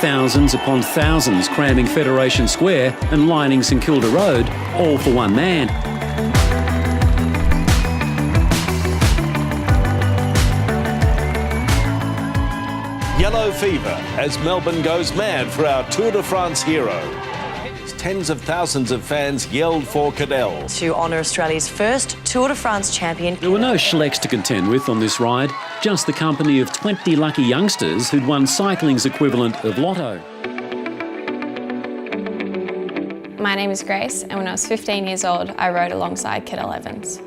thousands upon thousands cramming Federation Square and lining St Kilda Road, all for one man. Yellow fever as Melbourne goes mad for our Tour de France hero. Tens of thousands of fans yelled for Cadel. To honour Australia's first Tour de France champion. There were no schlecks to contend with on this ride, just the company of 20 lucky youngsters who'd won cycling's equivalent of lotto. My name is Grace, and when I was 15 years old, I rode alongside Cadel Evans.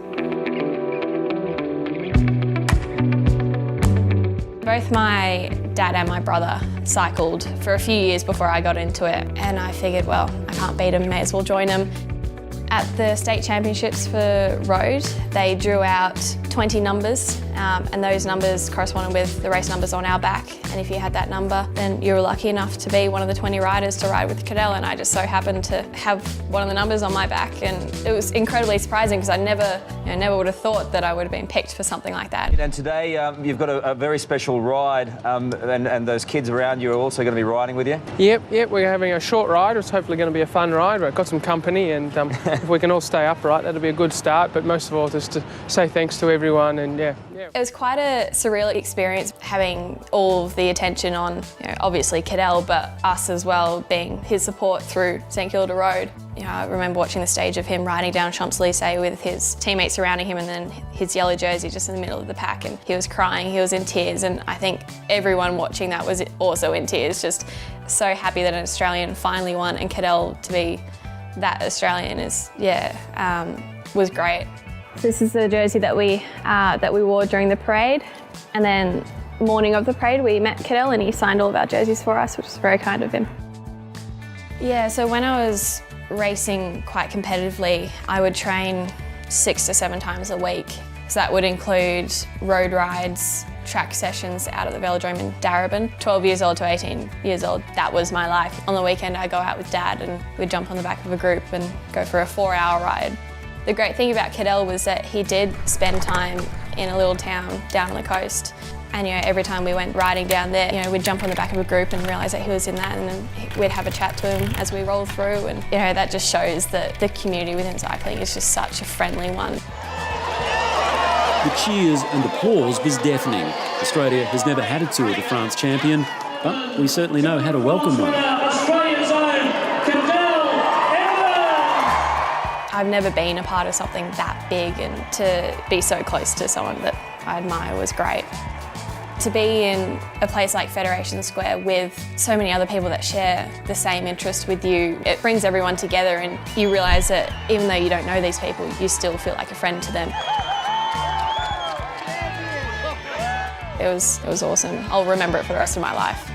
Both my dad and my brother cycled for a few years before I got into it, and I figured, well, I can't beat them, may as well join them. At the state championships for road, they drew out 20 numbers, and those numbers corresponded with the race numbers on our back. And if you had that number, then you were lucky enough to be one of the 20 riders to ride with Cadel, and I just so happened to have one of the numbers on my back, and it was incredibly surprising because I never would have thought that I would have been picked for something like that. And today you've got a very special ride, and those kids around you are also going to be riding with you? Yep, we're having a short ride. It's hopefully going to be a fun ride. We've got some company, and if we can all stay upright, that'll be a good start, but most of all just to say thanks to everyone, and yeah. It was quite a surreal experience having all of the attention on, obviously Cadel, but us as well, being his support through St Kilda Road. I remember watching the stage of him riding down Champs-Élysées with his teammates surrounding him and then his yellow jersey just in the middle of the pack, and he was crying, he was in tears, and I think everyone watching that was also in tears, just so happy that an Australian finally won, and Cadel to be that Australian was great. This is the jersey that we wore during the parade, and then morning of the parade we met Cadel and he signed all of our jerseys for us, which was very kind of him. Yeah, so when I was racing quite competitively, I would train 6 to 7 times a week. So that would include road rides, track sessions out at the velodrome in Darebin. 12 years old to 18 years old, that was my life. On the weekend I'd go out with Dad and we'd jump on the back of a group and go for a 4-hour ride. The great thing about Cadel was that he did spend time in a little town down on the coast, and every time we went riding down there, we'd jump on the back of a group and realise that he was in that, and then we'd have a chat to him as we rolled through, and that just shows that the community within cycling is just such a friendly one. The cheers and applause was deafening. Australia has never had a Tour de France champion, but we certainly know how to welcome one. I've never been a part of something that big, and to be so close to someone that I admire was great. To be in a place like Federation Square with so many other people that share the same interest with you, it brings everyone together, and you realise that even though you don't know these people, you still feel like a friend to them. It was awesome. I'll remember it for the rest of my life.